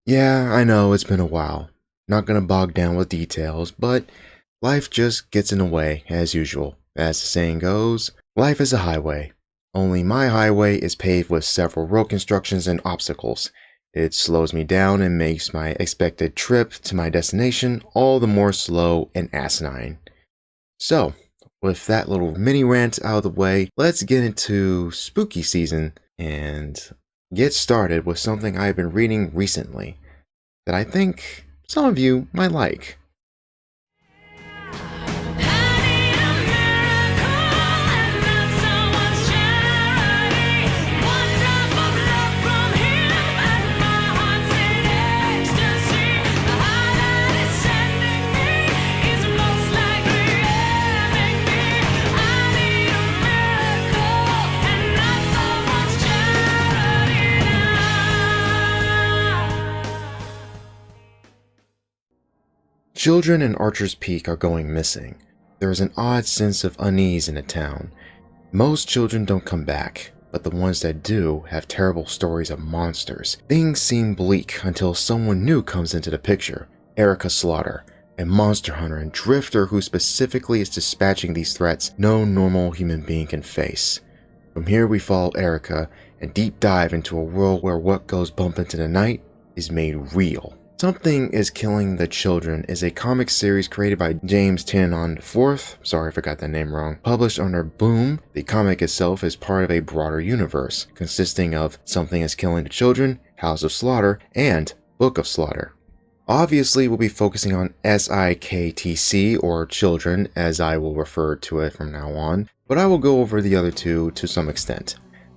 Yeah, I know it's been a while. Not gonna bog down with details, but life just gets in the way, as usual. As the saying goes, life is a highway. Only my highway is paved with several road constructions and obstacles. It slows me down and makes my expected trip to my destination all the more slow and asinine. So, with that little mini rant out of the way, let's get into spooky season and get started with something I've been reading recently that I think some of you might like. Children in Archer's Peak are going missing. There is an odd sense of unease in the town. Most children don't come back, but the ones that do have terrible stories of monsters. Things seem bleak until someone new comes into the picture, Erica Slaughter, a monster hunter and drifter who specifically is dispatching these threats no normal human being can face. From here we follow Erica and deep dive into a world where what goes bump into the night is made real. Something is Killing the Children is a comic series created by James Tynion IV, sorry if I got that name wrong, published under Boom. The comic itself is part of a broader universe, consisting of Something is Killing the Children, House of Slaughter, and Book of Slaughter. Obviously, we'll be focusing on SIKTC, or Children, as I will refer to it from now on, but I will go over the other two to some extent.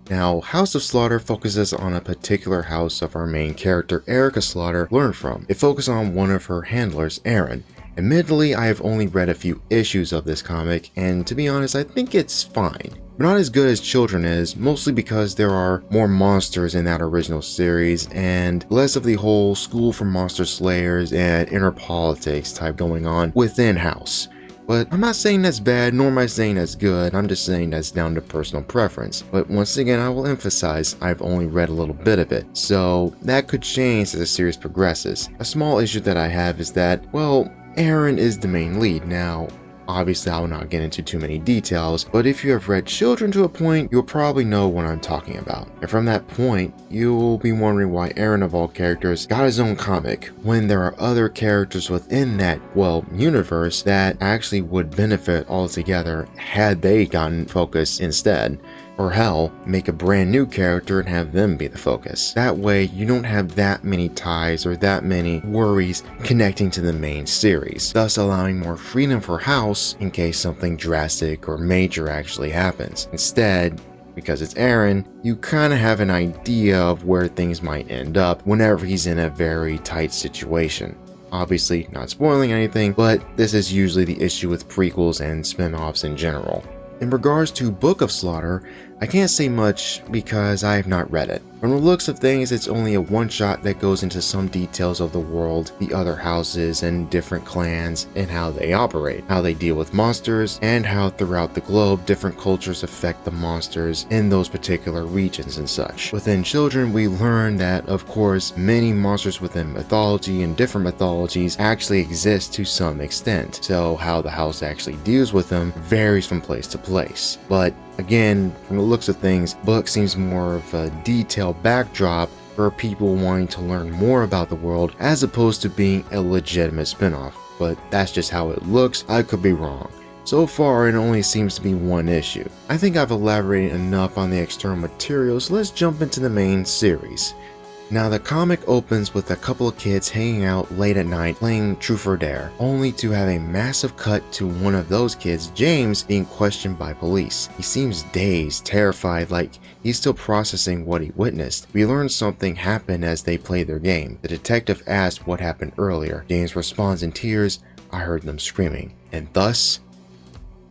Now, House of Slaughter focuses on a particular house of our main character Erica Slaughter learned from. It focuses on one of her handlers, Aaron. Admittedly, I have only read a few issues of this comic, and to be honest, I think it's fine. But not as good as Children is, mostly because there are more monsters in that original series, and less of the whole school for monster slayers and inner politics type going on within House. But I'm not saying that's bad, nor am I saying that's good, I'm just saying that's down to personal preference. But once again, I will emphasize I've only read a little bit of it, so that could change as the series progresses. A small issue that I have is that, well, Aaron is the main lead. Now, obviously I will not get into too many details, but if you have read Children to a point, you'll probably know what I'm talking about. And from that point, you'll be wondering why Aaron of all characters got his own comic, when there are other characters within that, well, universe that actually would benefit altogether had they gotten focus instead. Or hell, make a brand new character and have them be the focus. That way, you don't have that many ties or that many worries connecting to the main series, thus allowing more freedom for House in case something drastic or major actually happens. Instead, because it's Aaron, you kinda have an idea of where things might end up whenever he's in a very tight situation. Obviously, not spoiling anything, but this is usually the issue with prequels and spin-offs in general. In regards to Book of Slaughter, I can't say much because I have not read it. From the looks of things, it's only a one-shot that goes into some details of the world, the other houses and different clans, and how they operate, how they deal with monsters, and how throughout the globe different cultures affect the monsters in those particular regions and such. Within Children, we learn that, of course, many monsters within mythology and different mythologies actually exist to some extent, so how the house actually deals with them varies from place to place. But again, from the looks of things, Book seems more of a detailed backdrop for people wanting to learn more about the world as opposed to being a legitimate spin-off. But that's just how it looks, I could be wrong. So far, it only seems to be one issue. I think I've elaborated enough on the external materials, so let's jump into the main series. Now, the comic opens with a couple of kids hanging out late at night playing Truth or Dare, only to have a massive cut to one of those kids, James, being questioned by police. He seems dazed, terrified, like he's still processing what he witnessed. We learn something happened as they play their game. The detective asks what happened earlier. James responds in tears, "I heard them screaming." And thus,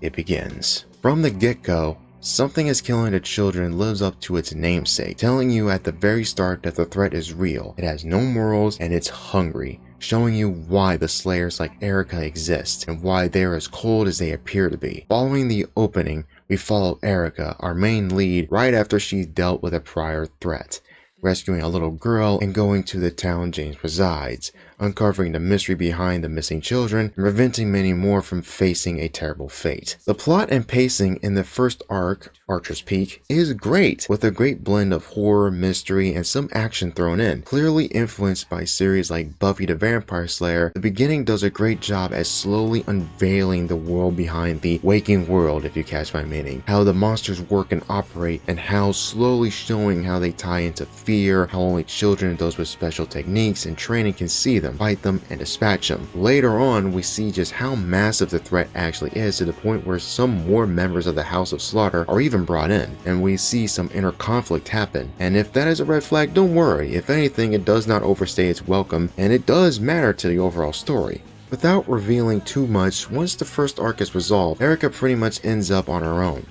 it begins. From the get-go, Something is Killing the Children lives up to its namesake, telling you at the very start that the threat is real, it has no morals, and it's hungry, showing you why the slayers like Erica exist, and why they're as cold as they appear to be. Following the opening, we follow Erica, our main lead, right after she dealt with a prior threat. rescuing a little girl and going to the town James resides, uncovering the mystery behind the missing children and preventing many more from facing a terrible fate. The plot and pacing in the first arc, Archer's Peak, is great, with a great blend of horror, mystery, and some action thrown in. Clearly influenced by series like Buffy the Vampire Slayer, the beginning does a great job at slowly unveiling the world behind the waking world, if you catch my meaning, how the monsters work and operate, and how slowly showing how they tie into fear, how only children and those with special techniques and training can see them, fight them, and dispatch them. Later on, we see just how massive the threat actually is, to the point where some more members of the House of Slaughter are even brought in, and we see some inner conflict happen. And if that is a red flag, don't worry. If anything, it does not overstay its welcome, and it does matter to the overall story. Without revealing too much, once the first arc is resolved, Erica pretty much ends up on her own,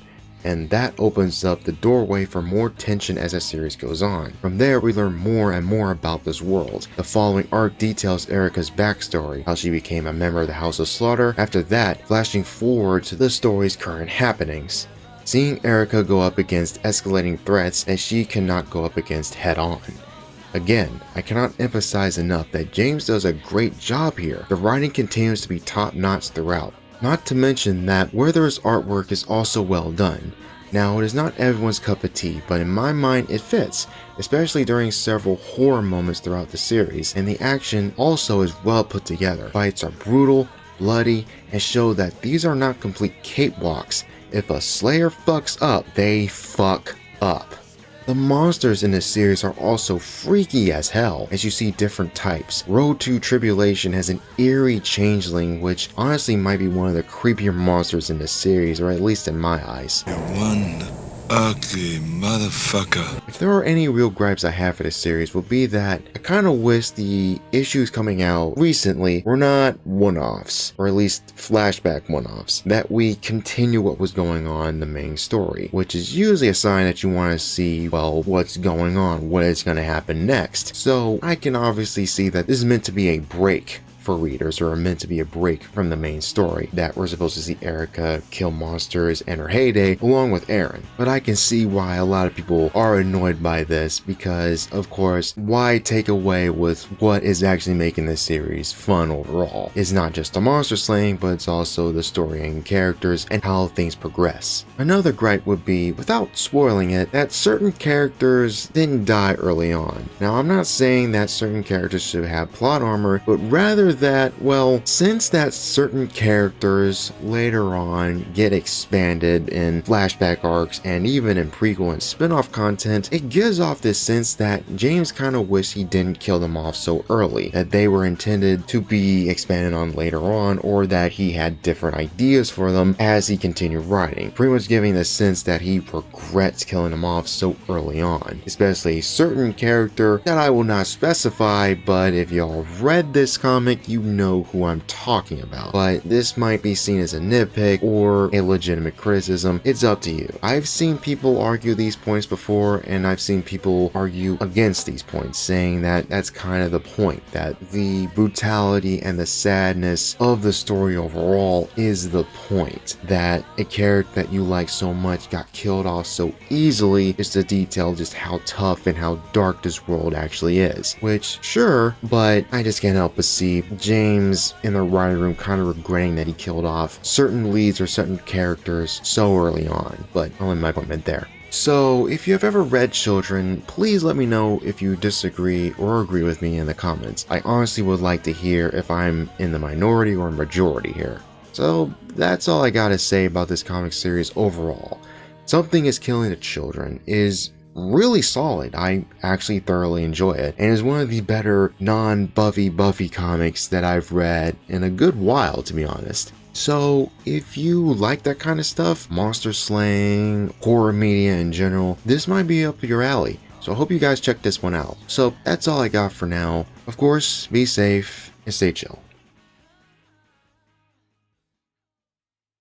and that opens up the doorway for more tension as the series goes on. From there, we learn more and more about this world. The following arc details Erica's backstory, how she became a member of the House of Slaughter, after that, flashing forward to the story's current happenings, seeing Erica go up against escalating threats that she cannot go up against head-on. Again, I cannot emphasize enough that James does a great job here. The writing continues to be top-notch throughout. Not to mention that Werther's artwork is also well done. Now, it is not everyone's cup of tea, but in my mind it fits, especially during several horror moments throughout the series, and the action also is well put together. Fights are brutal, bloody, and show that these are not complete cakewalks. If a slayer fucks up, they fuck up. The monsters in this series are also freaky as hell, as you see different types. Road to Tribulation has an eerie changeling, which honestly might be one of the creepier monsters in this series, or at least in my eyes. You're one ugly motherfucker. If there are any real gripes I have for this series, will be that I kind of wish the issues coming out recently were not one-offs, or at least flashback one-offs, that we continue what was going on in the main story, which is usually a sign that you want to see, well, what's going on, what is going to happen next. So I can obviously see that this is meant to be a break for readers, or are meant to be a break from the main story, that we're supposed to see Erica kill monsters in her heyday along with Aaron. But I can see why a lot of people are annoyed by this, because of course, why take away with what is actually making this series fun overall? It's not just the monster slaying, but it's also the story and characters and how things progress. Another gripe would be, without spoiling it, that certain characters didn't die early on. Now, I'm not saying that certain characters should have plot armor, but rather that, well, since that certain characters later on get expanded in flashback arcs and even in prequel and spin-off content, it gives off this sense that James kind of wished he didn't kill them off so early, that they were intended to be expanded on later on, or that he had different ideas for them as he continued writing, pretty much giving the sense that he regrets killing them off so early on, especially a certain character that I will not specify, but if y'all read this comic, you know who I'm talking about. But this might be seen as a nitpick or a legitimate criticism. It's up to you. I've seen people argue these points before, and I've seen people argue against these points, saying that that's kind of the point, that the brutality and the sadness of the story overall is the point, that a character that you like so much got killed off so easily is to detail just how tough and how dark this world actually is. Which, sure, but I just can't help but see James in the writing room kind of regretting that he killed off certain leads or certain characters so early on, but I'll end my point there. So, if you have ever read Children, please let me know if you disagree or agree with me in the comments. I honestly would like to hear if I'm in the minority or majority here. So, that's all I gotta say about this comic series overall. Something is Killing the Children is really solid. I actually thoroughly enjoy it, and is one of the better non-Buffy comics that I've read in a good while, to be honest. So if you like that kind of stuff, monster slaying, horror media in general, this might be up your alley. So I hope you guys check this one out. So that's all I got for now. Of course, be safe and stay chill.